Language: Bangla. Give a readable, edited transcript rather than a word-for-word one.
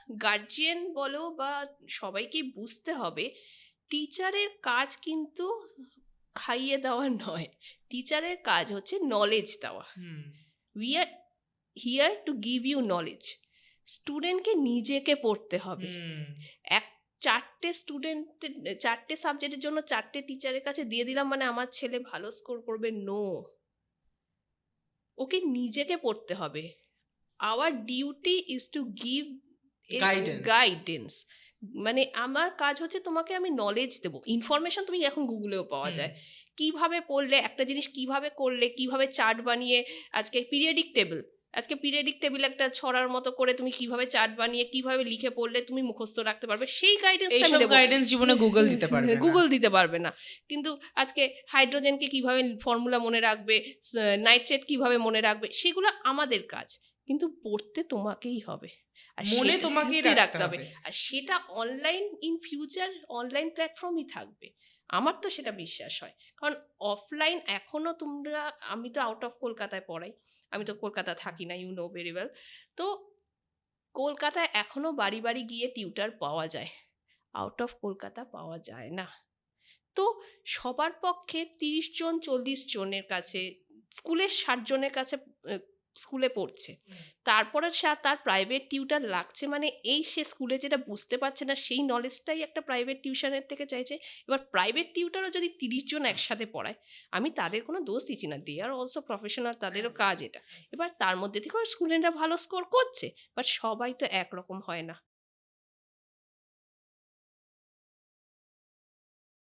গার্জিয়ান বলো বা সবাইকে বুঝতে হবে, টিচারের কাজ কিন্তু খাইয়ে দেওয়া নয়, টিচারের কাজ হচ্ছে নলেজ দেওয়া। Hmm we are here to give you knowledge. স্টুডেন্টকে নিজেকে পড়তে হবে। হুম এক চারটে স্টুডেন্ট, চারটে সাবজেক্টের জন্য চারটে টিচারের কাছে দিয়ে দিলাম মানে আমার ছেলে ভালো স্কোর করবে, নো। ওকে নিজেকে পড়তে হবে। Our duty is to give guidance guidance. মানে আমার কাজ হচ্ছে তোমাকে আমি নলেজ দেবো, ইনফরমেশন তুমি এখন গুগলেও পাওয়া হুম যায়। কিভাবে পড়লে একটা জিনিস, কিভাবে করলে, কিভাবে চার্ট বানিয়ে, আজকে পিরিয়ডিক টেবিল একটা ছড়ার মতো করে তুমি কিভাবে চার্ট বানিয়ে কিভাবে লিখে পড়লে তুমি মুখস্থ রাখতে পারবে, সেই গাইডেন্সটা আমি এইসব দেবো। গাইডেন্স জীবনে গুগল দিতে পারবে না। গুগল দিতে পারবে না। কিন্তু আজকে হাইড্রোজেনকে কিভাবে ফর্মুলা মনে রাখবে, নাইট্রেট কিভাবে মনে রাখবে, সেগুলো আমাদের কাজ। কিন্তু পড়তে তোমাকেই হবে, আর মনে সেটা তোমাকেই রাখতে রাখতে হবে। হবে। আর সেটা অনলাইন, ইন ফিউচার অনলাইন প্ল্যাটফর্মই থাকবে, আমার তো সেটা বিশ্বাস হয়। কারণ অফলাইন এখনো তোমরা, আমি তো আউট অফ কলকাতায় পড়াই, আমি তো কলকাতা থাকি না, ইউ নো ভেরি ওয়েল। তো কলকাতায় এখনো বাড়ি বাড়ি গিয়ে টিউটার পাওয়া যায়, আউট অফ কলকাতা পাওয়া যায় না। তো সবার পক্ষে 30 জন 40 জনের কাছে, স্কুলের 60 জনের কাছে স্কুলে পড়ছে, তারপরে তার প্রাইভেট টিউটার লাগছে, মানে এই সে স্কুলে যেটা বুঝতে পারছে না সেই নলেজটাই একটা প্রাইভেট টিউশনের থেকে চাইছে। এবার প্রাইভেট টিউটারও যদি 30 জন একসাথে পড়ায়, আমি তাদের কোনো দোষ দিচ্ছি না, দে আর অলসো প্রফেশনাল, তাদেরও কাজ এটা। এবার তার মধ্যে থেকে স্টুডেন্টরা ভালো স্কোর করছে, বাট সবাই তো একরকম হয় না।